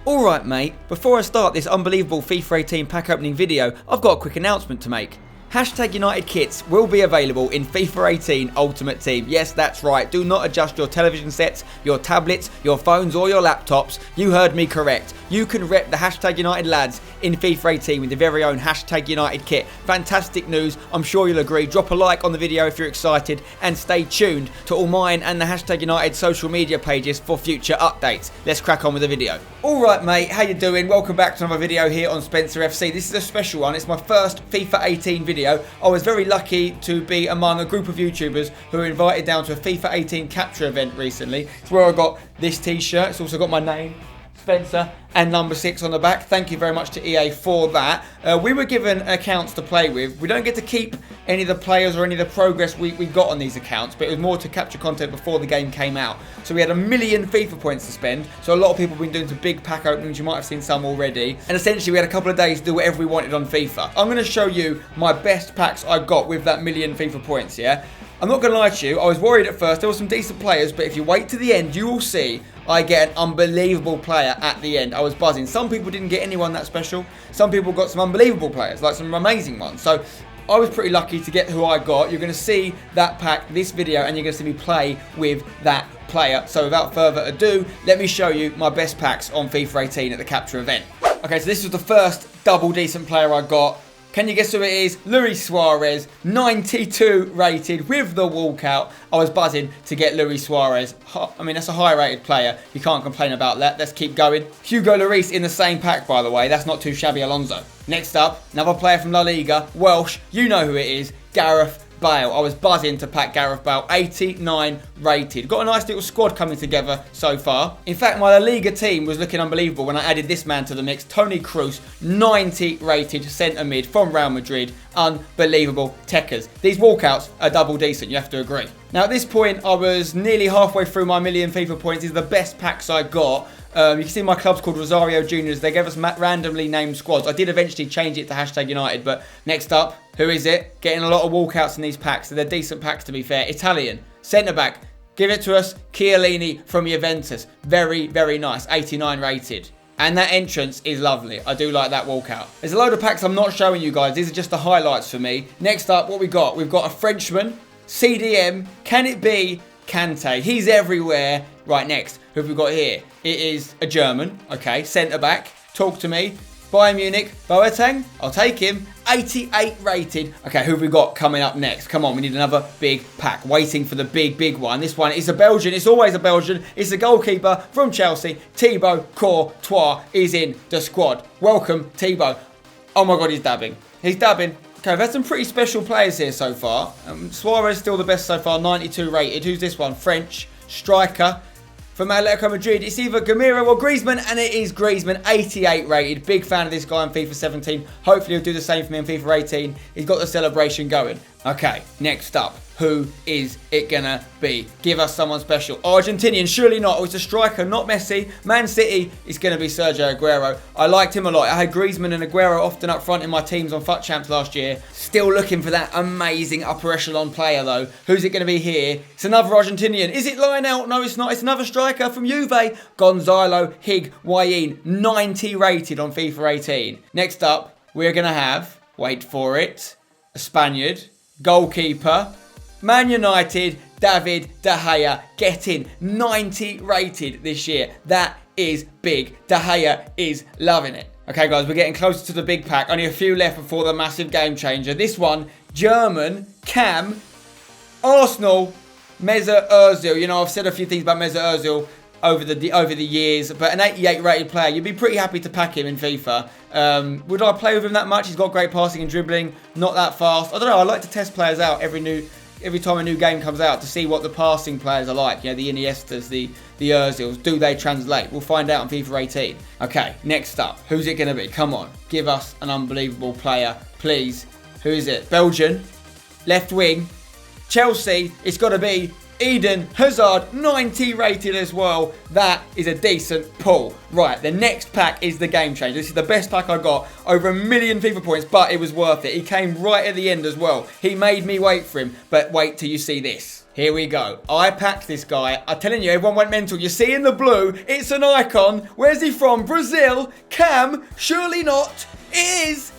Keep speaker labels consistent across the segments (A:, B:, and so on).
A: Alright mate, before I start this unbelievable FIFA 18 pack opening video, I've got a quick announcement to make. Hashtag United kits will be available in FIFA 18 Ultimate Team. Yes, that's right. Do not adjust your television sets, your tablets, your phones or your laptops. You heard me correct. You can rep the Hashtag United lads in FIFA 18 with your very own Hashtag United kit. Fantastic news. I'm sure you'll agree. Drop a like on the video if you're excited and stay tuned to all mine and the Hashtag United social media pages for future updates. Let's crack on with the video. Alright mate, how you doing? Welcome back to another video here on Spencer FC. This is a special one. It's my first FIFA 18 video. I was very lucky to be among a group of YouTubers who were invited down to a FIFA 18 capture event recently. It's where I got this t-shirt. It's also got my name, Spencer, and number 6 on the back. Thank you very much to EA for that. We were given accounts to play with. We don't get to keep any of the players or any of the progress we got on these accounts, but it was more to capture content before the game came out. So we had 1 million FIFA points to spend. So a lot of people have been doing some big pack openings. You might have seen some already. And essentially we had a couple of days to do whatever we wanted on FIFA. I'm going to show you my best packs I got with that 1 million FIFA points, yeah? I'm not going to lie to you, I was worried at first. There were some decent players, but if you wait to the end, you will see I get an unbelievable player at the end. I was buzzing. Some people didn't get anyone that special. Some people got some unbelievable players, like some amazing ones. So I was pretty lucky to get who I got. You're going to see that pack, this video, and you're going to see me play with that player. So without further ado, let me show you my best packs on FIFA 18 at the capture event. Okay, so this was the first double decent player I got. Can you guess who it is? Luis Suarez, 92 rated with the walkout. I was buzzing to get Luis Suarez. I mean, that's a high rated player. You can't complain about that. Let's keep going. Hugo Lloris in the same pack, by the way. That's not too shabby, Alonso. Next up, another player from La Liga, Welsh. You know who it is, Gareth Bale. I was buzzing to pack Gareth Bale, 89 rated. Got a nice little squad coming together so far. In fact, my La Liga team was looking unbelievable when I added this man to the mix. Toni Kroos, 90 rated centre mid from Real Madrid. Unbelievable techers. These walkouts are double decent, you have to agree. Now at this point, I was nearly halfway through my 1 million FIFA points. These are the best packs I got. You can see my club's called Rosario Juniors. They gave us randomly named squads. I did eventually change it to Hashtag United, but next up, who is it? Getting a lot of walkouts in these packs. They're decent packs, to be fair. Italian, centre-back. Give it to us. Chiellini from Juventus. Very, very nice. 89 rated. And that entrance is lovely. I do like that walkout. There's a load of packs I'm not showing you guys. These are just the highlights for me. Next up, what we got? We've got a Frenchman. CDM. Can it be Kante? He's everywhere. Right, next. Who have we got here? It is a German. Okay, centre-back. Talk to me. Bayern Munich. Boateng. I'll take him. 88 rated. Okay, who have we got coming up next? Come on, we need another big pack. Waiting for the big one. This one is a Belgian. It's always a Belgian. It's the goalkeeper from Chelsea. Thibaut Courtois is in the squad. Welcome, Thibaut. Oh my God, he's dabbing. He's dabbing. Okay, we've had some pretty special players here so far. Suarez still the best so far, 92 rated. Who's this one? French striker from Atletico Madrid. It's either Gamero or Griezmann, and it is Griezmann, 88 rated. Big fan of this guy in FIFA 17. Hopefully he'll do the same for me in FIFA 18. He's got the celebration going. Okay, next up. Who is it gonna be? Give us someone special. Argentinian, surely not. Oh, it's a striker, not Messi. Man City is gonna be Sergio Aguero. I liked him a lot. I had Griezmann and Aguero often up front in my teams on FUT Champs last year. Still looking for that amazing upper echelon player though. Who's it gonna be here? It's another Argentinian. Is it Lionel? No, it's not. It's another striker from Juve. Gonzalo Higuain, 90 rated on FIFA 18. Next up, we're gonna have, wait for it, a Spaniard, goalkeeper, Man United, David De Gea, getting 90 rated this year. That is big. De Gea is loving it. Okay, guys, we're getting closer to the big pack. Only a few left before the massive game changer. This one, German, Cam, Arsenal, Mesut Ozil. You know, I've said a few things about Mesut Ozil over the years, but an 88 rated player, you'd be pretty happy to pack him in FIFA. Would I play with him that much? He's got great passing and dribbling, not that fast. I don't know, I like to test players out every time a new game comes out to see what the passing players are like. You know, the Iniestas, the Ozils. Do they translate? We'll find out on FIFA 18. Okay, next up. Who's it going to be? Come on. Give us an unbelievable player, please. Who is it? Belgian. Left wing. Chelsea. It's got to be Eden Hazard, 90 rated as well. That is a decent pull. Right, the next pack is the game changer. This is the best pack I got. Over 1 million FIFA points, but it was worth it. He came right at the end as well. He made me wait for him, but wait till you see this. Here we go. I packed this guy. I'm telling you, everyone went mental. You see in the blue, it's an icon. Where's he from? Brazil? Cam? Surely not. It is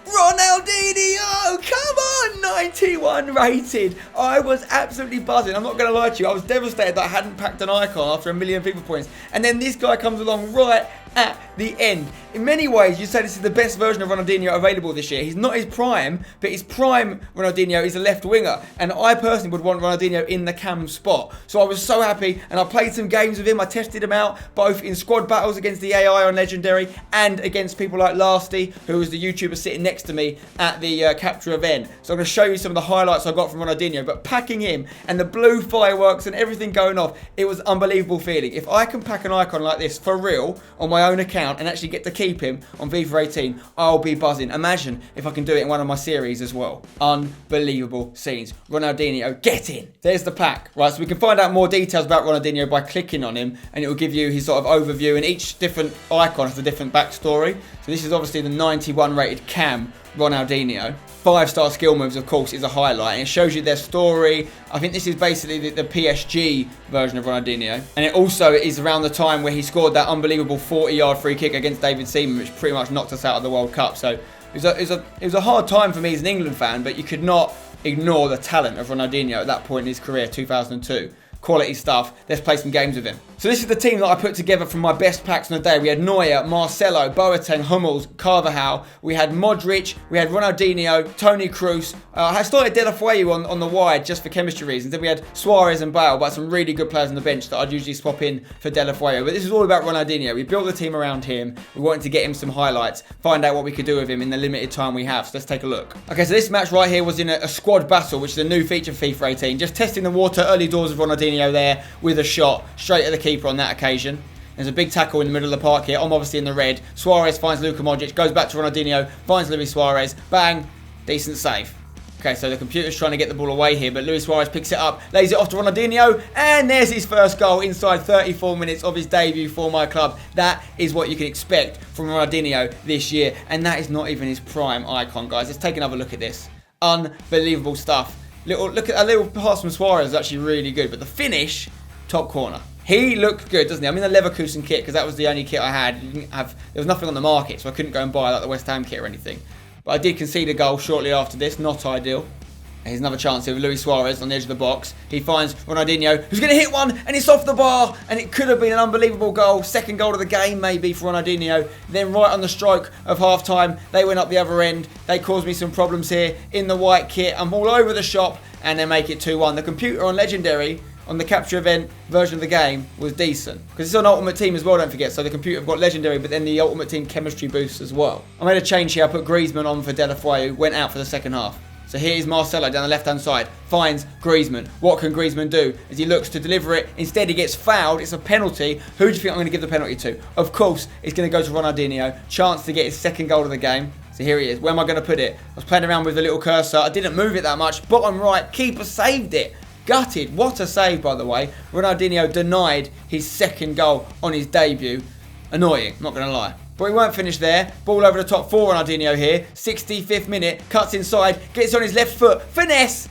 A: Ronaldinho. Come on, 91 rated. I was absolutely buzzing. I'm not going to lie to you. I was devastated that I hadn't packed an icon after 1 million FIFA points. And then this guy comes along right at the end. In many ways, you say this is the best version of Ronaldinho available this year. He's not his prime, but his prime Ronaldinho is a left winger. And I personally would want Ronaldinho in the cam spot. So I was so happy, and I played some games with him. I tested him out, both in squad battles against the AI on Legendary and against people like Lasty, who was the YouTuber sitting next to me at the capture event. So I'm going to show you some of the highlights I got from Ronaldinho. But packing him and the blue fireworks and everything going off, it was an unbelievable feeling. If I can pack an icon like this for real on my own account and actually get to keep him on FIFA 18, I'll be buzzing. Imagine if I can do it in one of my series as well. Unbelievable scenes. Ronaldinho, get in. There's the pack. Right, so we can find out more details about Ronaldinho by clicking on him, and it will give you his sort of overview, and each different icon has a different backstory. So this is obviously the 91 rated Cam Ronaldinho. 5-star skill moves, of course, is a highlight, and it shows you their story. I think this is basically the PSG version of Ronaldinho, and it also is around the time where he scored that unbelievable 40-yard free kick against David Seaman, which pretty much knocked us out of the World Cup. So it was a hard time for me as an England fan, but you could not ignore the talent of Ronaldinho at that point in his career, 2002. Quality stuff. Let's play some games with him. So this is the team that I put together from my best packs on the day. We had Neuer, Marcelo, Boateng, Hummels, Carvajal. We had Modric. We had Ronaldinho, Toni Kroos. I started De La Fuente on the wide just for chemistry reasons. Then we had Suarez and Bale, but some really good players on the bench that I'd usually swap in for De La Fuente. But this is all about Ronaldinho. We built the team around him. We wanted to get him some highlights, find out what we could do with him in the limited time we have. So let's take a look. Okay, so this match right here was in a squad battle, which is a new feature for FIFA 18. Just testing the water early doors of Ronaldinho there with a shot straight at the keeper on that occasion. There's a big tackle in the middle of the park here. I'm obviously in the red. Suarez finds Luka Modric, goes back to Ronaldinho, finds Luis Suarez. Bang, decent save. Okay, so the computer's trying to get the ball away here, but Luis Suarez picks it up, lays it off to Ronaldinho, and there's his first goal inside 34 minutes of his debut for my club. That is what you can expect from Ronaldinho this year, and that is not even his prime icon, guys. Let's take another look at this. Unbelievable stuff. Look at a little pass from Suarez is actually really good, but the finish, top corner. He looked good, doesn't he? I'm in the Leverkusen kit because that was the only kit I had. There was nothing on the market, so I couldn't go and buy like the West Ham kit or anything. But I did concede a goal shortly after this, not ideal. Here's another chance here with Luis Suarez on the edge of the box. He finds Ronaldinho, who's going to hit one, and it's off the bar, and it could have been an unbelievable goal. Second goal of the game, maybe, for Ronaldinho. Then right on the stroke of half-time, they went up the other end. They caused me some problems here in the white kit. I'm all over the shop, and they make it 2-1. The computer on Legendary, on the capture event version of the game, was decent. Because it's on Ultimate Team as well, don't forget. So the computer have got Legendary, but then the Ultimate Team chemistry boost as well. I made a change here. I put Griezmann on for De La Fuente, who went out for the second half. So here's Marcelo down the left-hand side, finds Griezmann. What can Griezmann do as he looks to deliver it? Instead, he gets fouled. It's a penalty. Who do you think I'm going to give the penalty to? Of course, it's going to go to Ronaldinho. Chance to get his second goal of the game. So here he is. Where am I going to put it? I was playing around with the little cursor. I didn't move it that much. Bottom right, keeper saved it. Gutted. What a save, by the way. Ronaldinho denied his second goal on his debut. Annoying, not going to lie. But we weren't finished there. Ball over the top for Ronaldinho here. 65th minute. Cuts inside. Gets on his left foot. Finesse.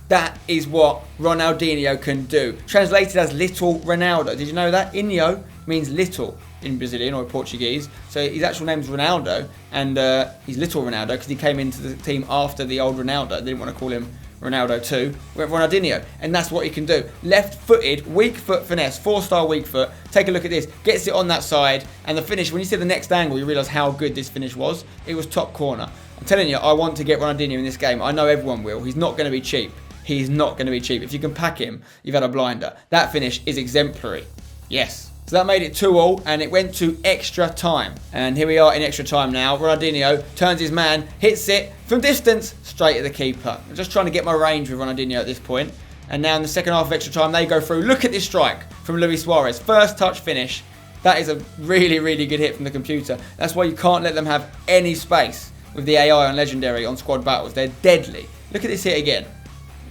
A: That is what Ronaldinho can do. Translated as Little Ronaldo. Did you know that? Inho means little in Brazilian or Portuguese. So his actual name is Ronaldo. And he's Little Ronaldo because he came into the team after the old Ronaldo. They didn't want to call him Ronaldo 2. Went for Ronaldinho. And that's what he can do. Left-footed, weak foot finesse. 4-star weak foot. Take a look at this. Gets it on that side. And the finish, when you see the next angle, you realise how good this finish was. It was top corner. I'm telling you, I want to get Ronaldinho in this game. I know everyone will. He's not going to be cheap. He's not going to be cheap. If you can pack him, you've had a blinder. That finish is exemplary. Yes. So that made it 2-2, and it went to extra time. And here we are in extra time now. Ronaldinho turns his man, hits it from distance, straight at the keeper. I'm just trying to get my range with Ronaldinho at this point. And now in the second half of extra time, they go through. Look at this strike from Luis Suarez. First touch finish. That is a really, really good hit from the computer. That's why you can't let them have any space with the AI on Legendary on squad battles. They're deadly. Look at this hit again.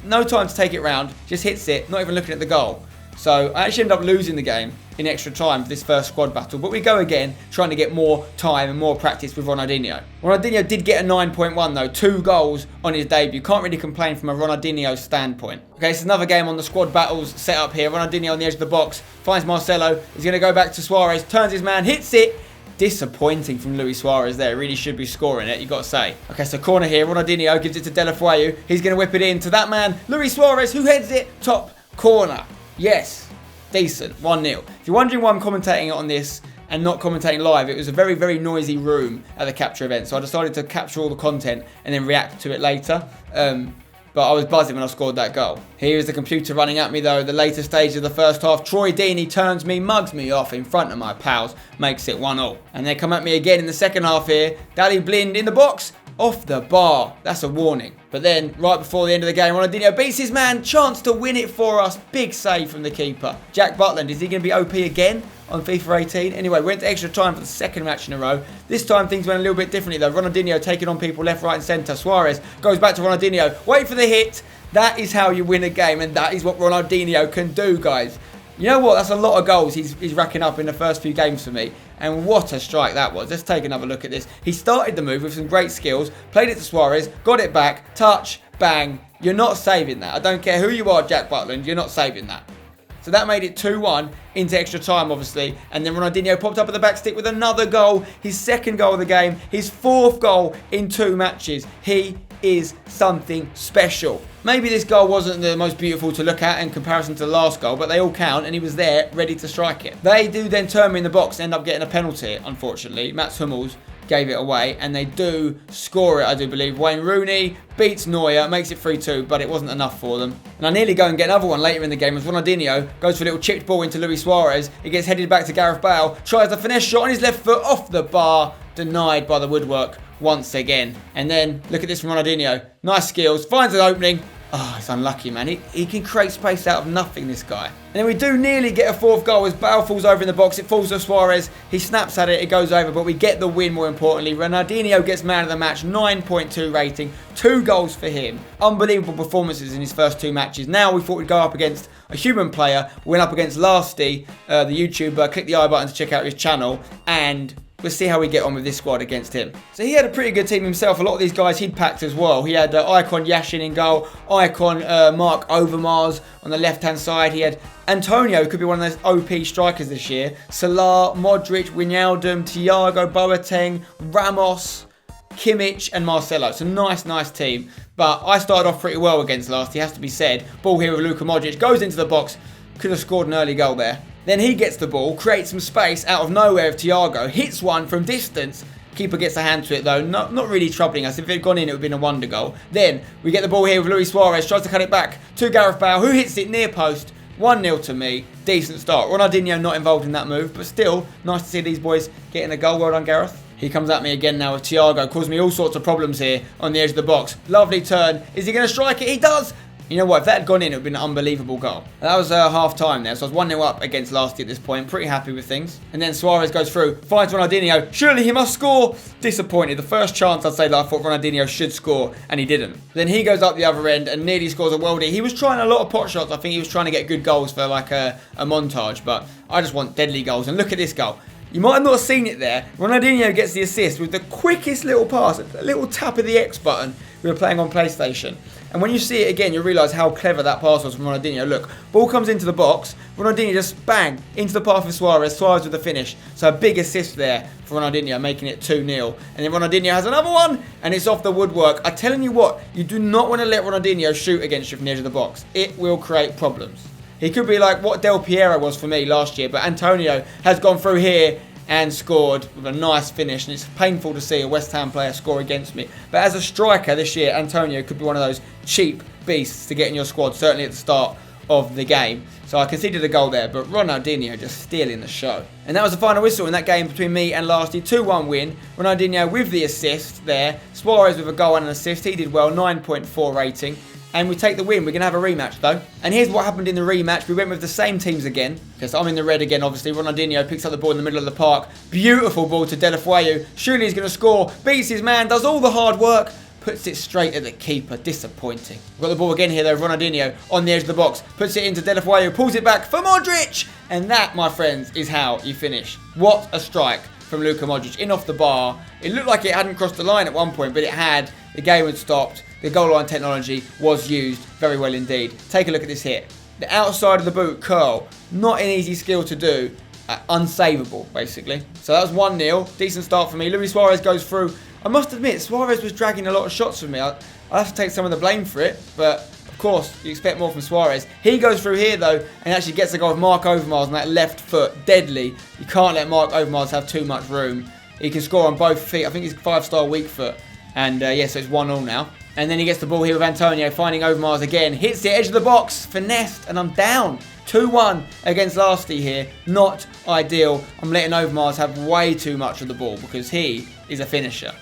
A: No time to take it round. Just hits it, not even looking at the goal. So I actually ended up losing the game in extra time for this first squad battle. But we go again, trying to get more time and more practice with Ronaldinho. Ronaldinho did get a 9.1 though, 2 goals on his debut. Can't really complain from a Ronaldinho standpoint. Okay, it's another game on the squad battles set up here. Ronaldinho on the edge of the box, finds Marcelo. He's going to go back to Suarez, turns his man, hits it. Disappointing from Luis Suarez there. Really should be scoring it, you got to say. Okay, so corner here. Ronaldinho gives it to Deulofeu. He's going to whip it in to that man, Luis Suarez, who heads it top corner. Yes, decent. 1-0. If you're wondering why I'm commentating on this and not commentating live, it was a very, very noisy room at the capture event. So I decided to capture all the content and then react to it later. But I was buzzing when I scored that goal. Here is the computer running at me though. The later stage of the first half. Troy Deeney turns me, mugs me off in front of my pals. Makes it 1-0. And they come at me again in the second half here. Dali Blind in the box. Off the bar. That's a warning. But then, right before the end of the game, Ronaldinho beats his man. Chance to win it for us. Big save from the keeper. Jack Butland, is he going to be OP again on FIFA 18? Anyway, we went to extra time for the second match in a row. This time, things went a little bit differently, though. Ronaldinho taking on people left, right and centre. Suarez goes back to Ronaldinho. Wait for the hit. That is how you win a game, and that is what Ronaldinho can do, guys. You know what? That's a lot of goals he's racking up in the first few games for me. And what a strike that was. Let's take another look at this. He started the move with some great skills. Played it to Suarez. Got it back. Touch. Bang. You're not saving that. I don't care who you are, Jack Butland. You're not saving that. So that made it 2-1 into extra time, obviously. And then Ronaldinho popped up at the back stick with another goal. His second goal of the game. His 4th goal in 2 matches. He is something special. Maybe this goal wasn't the most beautiful to look at in comparison to the last goal, but they all count, and he was there, ready to strike it. They do then turn me in the box and end up getting a penalty, unfortunately. Mats Hummels gave it away, and they do score it, I do believe. Wayne Rooney beats Neuer, makes it 3-2, but it wasn't enough for them. And I nearly go and get another one later in the game as Ronaldinho goes for a little chipped ball into Luis Suarez. It gets headed back to Gareth Bale, tries a finesse shot on his left foot off the bar, denied by the woodwork once again. And then, look at this from Ronaldinho. Nice skills, finds an opening. Oh, it's unlucky, man. He can create space out of nothing, this guy. And then we do nearly get a 4th goal as Bale falls over in the box. It falls to Suarez. He snaps at it. It goes over, but we get the win, more importantly. Ronaldinho gets man of the match. 9.2 rating. 2 goals for him. Unbelievable performances in his first 2 matches. Now we thought we'd go up against a human player. We went up against Lasty, the YouTuber. Click the I button to check out his channel. And we'll see how we get on with this squad against him. So he had a pretty good team himself. A lot of these guys he'd packed as well. He had Icon Yashin in goal. Icon Mark Overmars on the left-hand side. He had Antonio, who could be one of those OP strikers this year. Salah, Modric, Wijnaldum, Thiago, Boateng, Ramos, Kimmich and Marcelo. It's a nice team. But I started off pretty well against Lasty, has to be said. Ball here with Luka Modric. Goes into the box. Could have scored an early goal there. Then he gets the ball, creates some space out of nowhere of Thiago, hits one from distance. Keeper gets a hand to it though, not really troubling us. If it had gone in, it would have been a wonder goal. Then we get the ball here with Luis Suarez, tries to cut it back to Gareth Bale, who hits it near post. 1-0 to me, decent start. Ronaldinho not involved in that move, but still, nice to see these boys getting a goal. Well done, Gareth. He comes at me again now with Thiago, causing me all sorts of problems here on the edge of the box. Lovely turn. Is he going to strike it? He does! You know what, if that had gone in, it would have been an unbelievable goal. That was half time there, so I was 1-0 up against Lasty at this point. Pretty happy with things. And then Suarez goes through, finds Ronaldinho. Surely he must score. Disappointed. The first chance I'd say that I thought Ronaldinho should score, and he didn't. Then he goes up the other end and nearly scores a worldie. He was trying a lot of pot shots. I think he was trying to get good goals for like a montage, but I just want deadly goals. And look at this goal. You might have not seen it there. Ronaldinho gets the assist with the quickest little pass, a little tap of the X button. We were playing on PlayStation. And when you see it again, you realise how clever that pass was from Ronaldinho. Look, ball comes into the box. Ronaldinho just bang into the path of Suarez. Suarez with the finish. So a big assist there for Ronaldinho, making it 2-0. And then Ronaldinho has another one, and it's off the woodwork. I'm telling you what, you do not want to let Ronaldinho shoot against you from the edge of the box. It will create problems. He could be like what Del Piero was for me last year, but Antonio has gone through here and scored with a nice finish, and it's painful to see a West Ham player score against me. But as a striker this year, Antonio could be one of those cheap beasts to get in your squad, certainly at the start of the game. So I conceded a goal there, but Ronaldinho just stealing the show. And that was the final whistle in that game between me and Lasty. 2-1 win. Ronaldinho with the assist there. Suarez with a goal and an assist. He did well, 9.4 rating. And we take the win. We're going to have a rematch though. And here's what happened in the rematch. We went with the same teams again. Because I'm in the red again, obviously. Ronaldinho picks up the ball in the middle of the park. Beautiful ball to Deulofeu. Surely he's going to score. Beats his man. Does all the hard work. puts it straight at the keeper. Disappointing. We've got the ball again here though. Ronaldinho on the edge of the box, puts it into De La Fuente, pulls it back for Modric. And that, my friends, is how you finish. What a strike from Luka Modric. In off the bar. It looked like it hadn't crossed the line at one point, but it had. The game had stopped. The goal line technology was used very well indeed. Take a look at this hit. The outside of the boot curl. Not an easy skill to do. Unsavable, basically. So that was 1-0. Decent start for me. Luis Suarez goes through. I must admit, Suarez was dragging a lot of shots from me. I have to take some of the blame for it, but of course, you expect more from Suarez. He goes through here, though, and actually gets a goal with Mark Overmars on that left foot. Deadly. You can't let Mark Overmars have too much room. He can score on both feet. I think he's 5-star weak foot. And, yeah, so it's 1-0 now. And then he gets the ball here with Antonio, finding Overmars again. Hits the edge of the box, finessed, and I'm down. 2-1 against Lasty here. Not ideal. I'm letting Overmars have way too much of the ball because he is a finisher.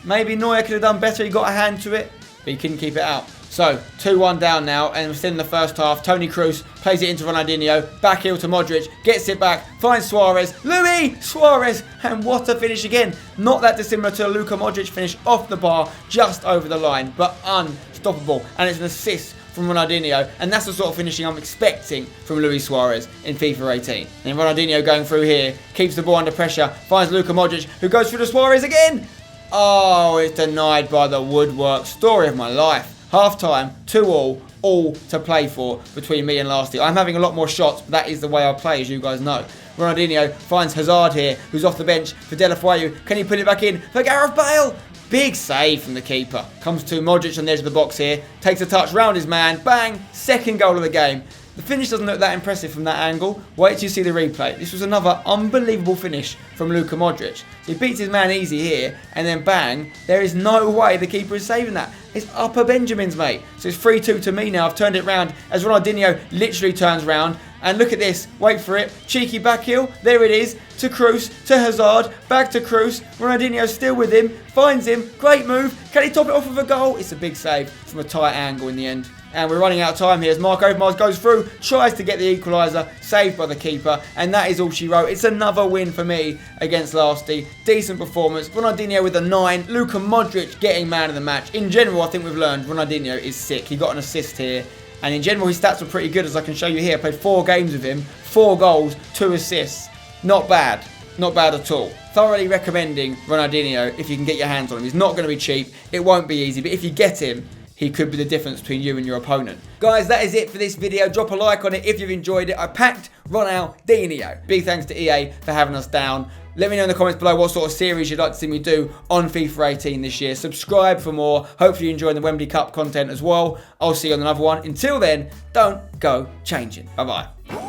A: Maybe Neuer could have done better. He got a hand to it, but he couldn't keep it out. So, 2-1 down now, and we're still in the first half. Toni Kroos plays it into Ronaldinho. Back heel to Modric. Gets it back. Finds Suarez. Luis Suarez. And what a finish again. Not that dissimilar to a Luka Modric finish off the bar, just over the line, but unstoppable. And it's an assist from Ronaldinho, and that's the sort of finishing I'm expecting from Luis Suarez in FIFA 18. And Ronaldinho going through here, keeps the ball under pressure, finds Luka Modric, who goes through to Suarez again. Oh, it's denied by the woodwork. Story of my life. Half time, 2-2, all to play for between me and Lasty. I'm having a lot more shots, but that is the way I play, as you guys know. Ronaldinho finds Hazard here, who's off the bench for De La Fuente. Can he put it back in for Gareth Bale? Big save from the keeper. Comes to Modric on the edge of the box here. Takes a touch round his man. Bang! Second goal of the game. The finish doesn't look that impressive from that angle. Wait till you see the replay. This was another unbelievable finish from Luka Modric. He beats his man easy here, and then bang, there is no way the keeper is saving that. It's upper Benjamins, mate. So it's 3-2 to me now. I've turned it round as Ronaldinho literally turns round. And look at this. Wait for it. Cheeky back heel. There it is. To Kroos. To Hazard. Back to Kroos. Ronaldinho still with him. Finds him. Great move. Can he top it off with a goal? It's a big save from a tight angle in the end. And we're running out of time here as Mark Overmars goes through, tries to get the equaliser, saved by the keeper, and that is all she wrote. It's another win for me against Lasty. Decent performance. Ronaldinho with a 9. Luka Modric getting man of the match. In general, I think we've learned Ronaldinho is sick. He got an assist here. And in general, his stats were pretty good, as I can show you here. I played 4 games with him, 4 goals, 2 assists. Not bad. Not bad at all. Thoroughly recommending Ronaldinho if you can get your hands on him. He's not going to be cheap. It won't be easy, but if you get him, he could be the difference between you and your opponent. Guys, that is it for this video. Drop a like on it if you've enjoyed it. I packed Ronaldinho. Big thanks to EA for having us down. Let me know in the comments below what sort of series you'd like to see me do on FIFA 18 this year. Subscribe for more. Hopefully you're enjoying the Wembley Cup content as well. I'll see you on another one. Until then, don't go changing. Bye-bye.